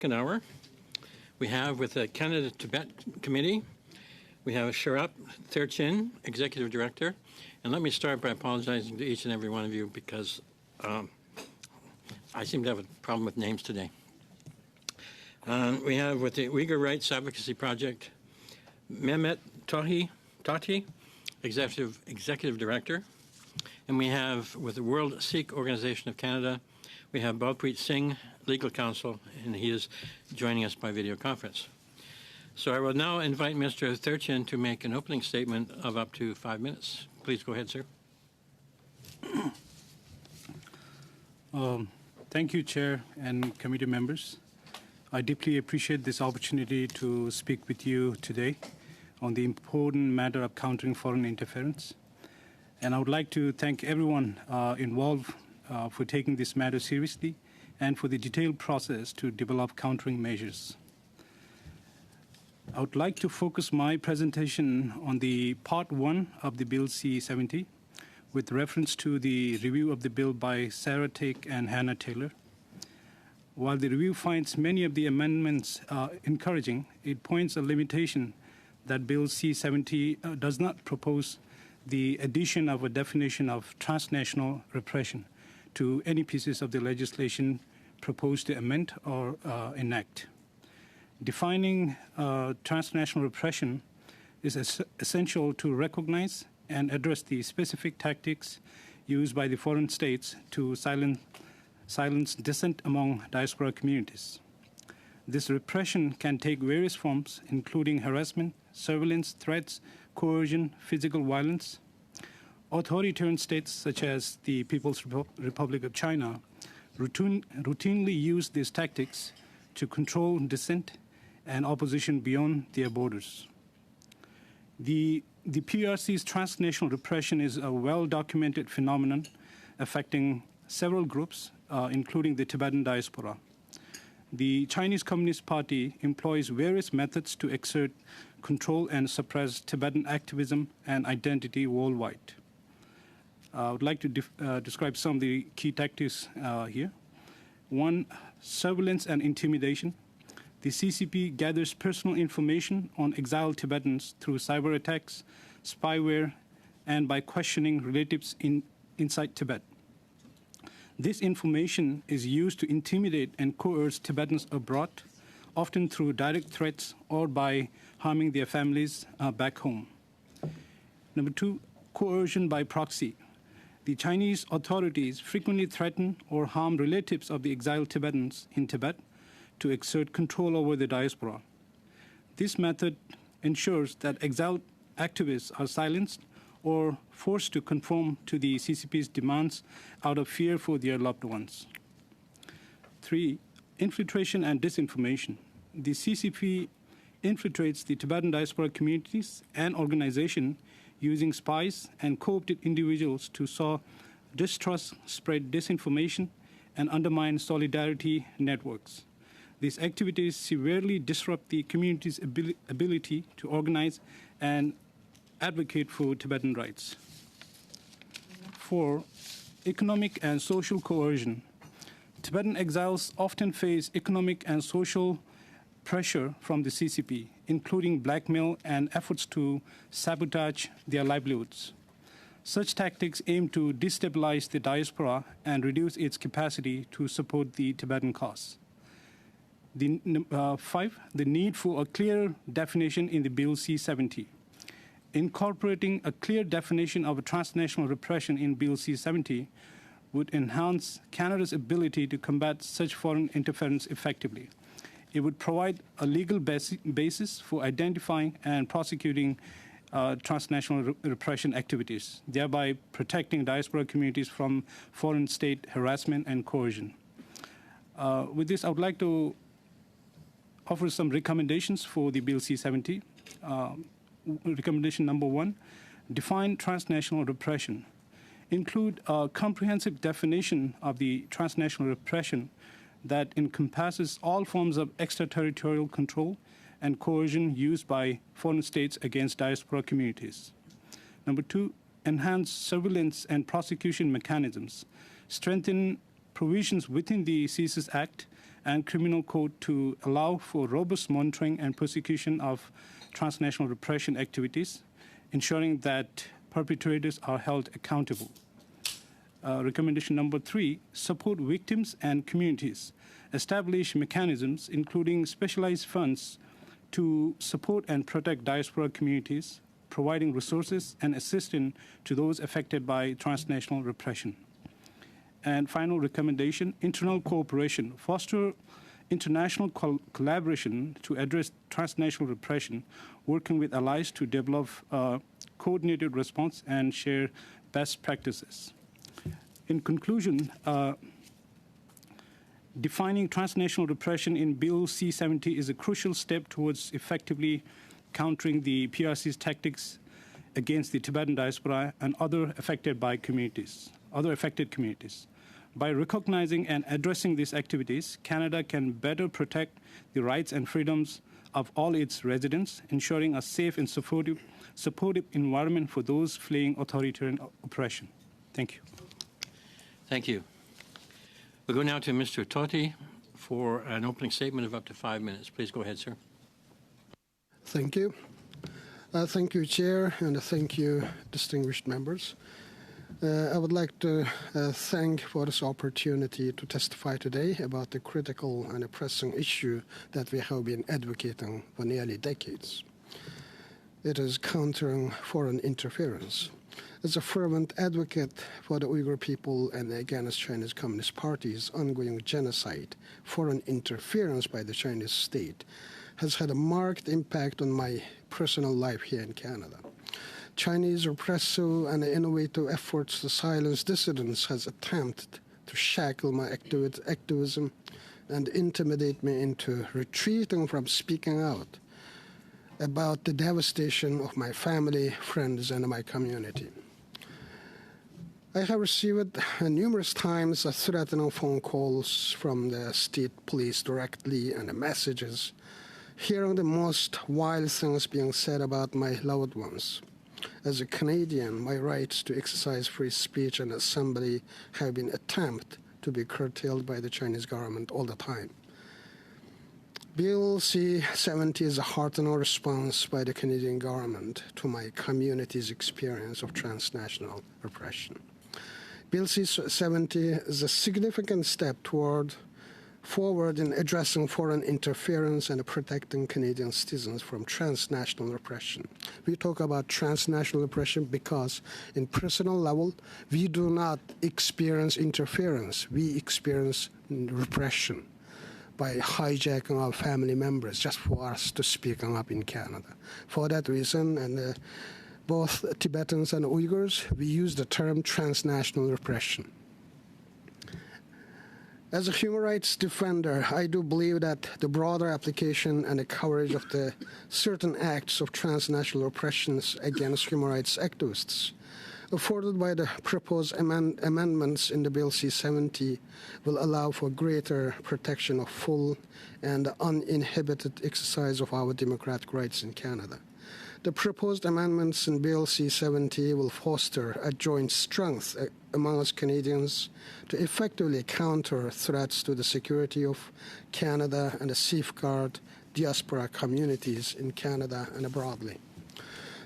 Second hour. We have with the Canada-Tibet Committee, we have Sherap Therchin, Executive Director. And let me start by apologizing to each and every one of you because I seem to have a problem with names today. We have with the Uyghur Rights Advocacy Project, Mehmet Tohti, Executive Director. And we have with the World Sikh Organization of Canada, we have Balpreet Singh, Legal Counsel, and he is joining us by video conference. So I will now invite Mr. Therchin to make an opening statement of up to 5 minutes. Please go ahead, sir. Thank you, Chair and committee members. I deeply appreciate this opportunity to speak with you today on the important matter of countering foreign interference. And I would like to thank everyone involved for taking this matter seriously and for the detailed process to develop countering measures. I would like to focus my presentation on the Part 1 of the Bill C-70 with reference to the review of the bill by Sarah Take and Hannah Taylor. While the review finds many of the amendments encouraging, it points a limitation that Bill C-70 does not propose the addition of a definition of transnational repression to any pieces of the legislation proposed to amend or enact. Defining transnational repression is essential to recognize and address the specific tactics used by the foreign states to silence dissent among diaspora communities. This repression can take various forms, including harassment, surveillance, threats, coercion, physical violence. Authoritarian states such as the People's Republic of China routinely use these tactics to control dissent and opposition beyond their borders. The PRC's transnational repression is a well-documented phenomenon affecting several groups, including the Tibetan diaspora. The Chinese Communist Party employs various methods to exert control and suppress Tibetan activism and identity worldwide. I would like to describe some of the key tactics here. One, surveillance and intimidation. The CCP gathers personal information on exiled Tibetans through cyber attacks, spyware, and by questioning relatives inside Tibet. This information is used to intimidate and coerce Tibetans abroad, often through direct threats or by harming their families back home. Number two, coercion by proxy. The Chinese authorities frequently threaten or harm relatives of the exiled Tibetans in Tibet to exert control over the diaspora. This method ensures that exiled activists are silenced or forced to conform to the CCP's demands out of fear for their loved ones. Three, infiltration and disinformation. The CCP infiltrates the Tibetan diaspora communities and organizations using spies and co-opted individuals to sow distrust, spread disinformation, and undermine solidarity networks. These activities severely disrupt the community's ability to organize and advocate for Tibetan rights. Four, economic and social coercion. Tibetan exiles often face economic and social pressure from the CCP, including blackmail and efforts to sabotage their livelihoods. Such tactics aim to destabilize the diaspora and reduce its capacity to support the Tibetan cause. Five, the need for a clear definition in the Bill C-70. Incorporating a clear definition of a transnational repression in Bill C-70 would enhance Canada's ability to combat such foreign interference effectively. It would provide a legal basis for identifying and prosecuting transnational repression activities, thereby protecting diaspora communities from foreign state harassment and coercion. With this, I would like to offer some recommendations for the Bill C-70. Recommendation number one, define transnational repression. Include a comprehensive definition of the transnational repression that encompasses all forms of extraterritorial control and coercion used by foreign states against diaspora communities. Number two, enhance surveillance and prosecution mechanisms. Strengthen provisions within the CSIS Act and criminal code to allow for robust monitoring and prosecution of transnational repression activities, ensuring that perpetrators are held accountable. Recommendation number 3, support victims and communities. Establish mechanisms, including specialized funds, to support and protect diaspora communities, providing resources and assistance to those affected by transnational repression. And final recommendation, internal cooperation. Foster international collaboration to address transnational repression, working with allies to develop a coordinated response and share best practices. In conclusion, defining transnational repression in Bill C-70 is a crucial step towards effectively countering the PRC's tactics against the Tibetan diaspora and other affected communities. By recognizing and addressing these activities, Canada can better protect the rights and freedoms of all its residents, ensuring a safe and supportive environment for those fleeing authoritarian oppression. Thank you. Thank you. We'll go now to Mr. Tohti for an opening statement of up to 5 minutes. Please go ahead, sir. Thank you. Thank you, Chair, and thank you, distinguished members. I would like to thank for this opportunity to testify today about the critical and pressing issue that we have been advocating for nearly decades. It is countering foreign interference. As a fervent advocate for the Uyghur people and against Chinese Communist Party's ongoing genocide, foreign interference by the Chinese state has had a marked impact on my personal life here in Canada. Chinese repressive and innovative efforts to silence dissidents has attempted to shackle my activism and intimidate me into retreating from speaking out about the devastation of my family, friends, and my community. I have received numerous times threatening phone calls from the state police directly and messages, hearing the most wild things being said about my loved ones. As a Canadian, my rights to exercise free speech and assembly have been attempted to be curtailed by the Chinese government all the time. Bill C-70 is a heartening response by the Canadian government to my community's experience of transnational repression. Bill C-70 is a significant step forward in addressing foreign interference and protecting Canadian citizens from transnational repression. We talk about transnational repression because in personal level, we do not experience interference. We experience repression by hijacking our family members just for us to speak up in Canada. For that reason, and both Tibetans and Uyghurs, we use the term transnational repression. As a human rights defender, I do believe that the broader application and the coverage of the certain acts of transnational oppressions against human rights activists afforded by the proposed amendments in the Bill C-70 will allow for greater protection of full and uninhibited exercise of our democratic rights in Canada. The proposed amendments in Bill C-70 will foster a joint strength among us Canadians to effectively counter threats to the security of Canada and safeguard diaspora communities in Canada and broadly.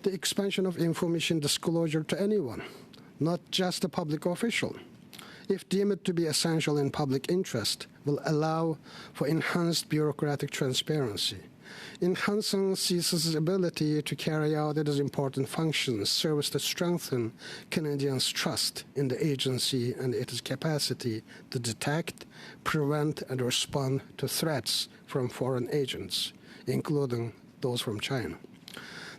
The expansion of information disclosure to anyone, not just a public official, if deemed to be essential in public interest, will allow for enhanced bureaucratic transparency. Enhancing CSIS's ability to carry out its important functions serves to strengthen Canadians' trust in the agency and its capacity to detect, prevent, and respond to threats from foreign agents, including those from China.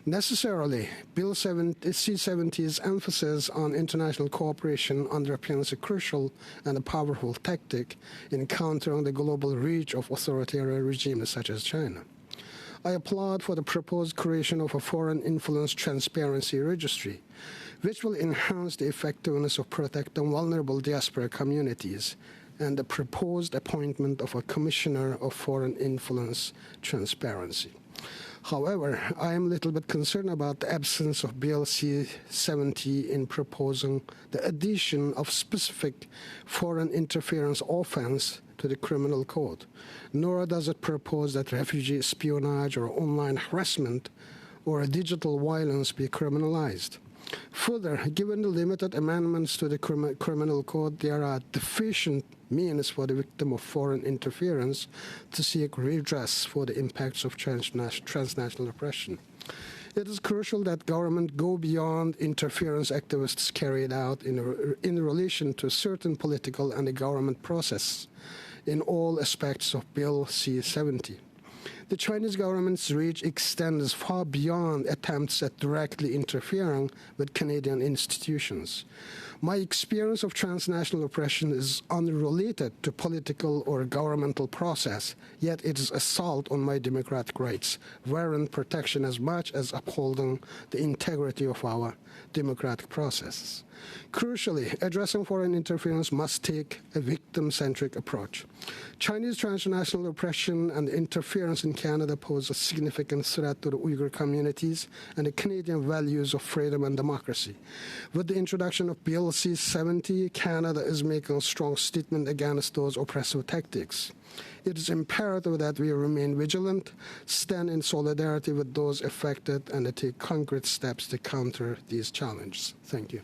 Necessarily, Bill C-70's emphasis on international cooperation underpins a crucial and a powerful tactic in countering the global reach of authoritarian regimes such as China. I applaud for the proposed creation of a foreign influence transparency registry, which will enhance the effectiveness of protecting vulnerable diaspora communities, and the proposed appointment of a Commissioner of Foreign Influence Transparency. However, I am a little bit concerned about the absence of Bill C-70 in proposing the addition of specific foreign interference offense to the criminal code, nor does it propose that refugee espionage or online harassment or digital violence be criminalized. Further, given the limited amendments to the criminal code, there are deficient means for the victim of foreign interference to seek redress for the impacts of transnational oppression. It is crucial that government go beyond interference activists carried out in relation to certain political and the government process in all aspects of Bill C-70. The Chinese government's reach extends far beyond attempts at directly interfering with Canadian institutions. My experience of transnational oppression is unrelated to political or governmental process, yet it is assault on my democratic rights, warrant protection as much as upholding the integrity of our democratic processes. Crucially, addressing foreign interference must take a victim-centric approach. Chinese transnational oppression and interference in Canada pose a significant threat to the Uyghur communities and the Canadian values of freedom and democracy. With the introduction of Bill C-70, Canada is making a strong statement against those oppressive tactics. It is imperative that we remain vigilant, stand in solidarity with those affected, and take concrete steps to counter these challenges. Thank you.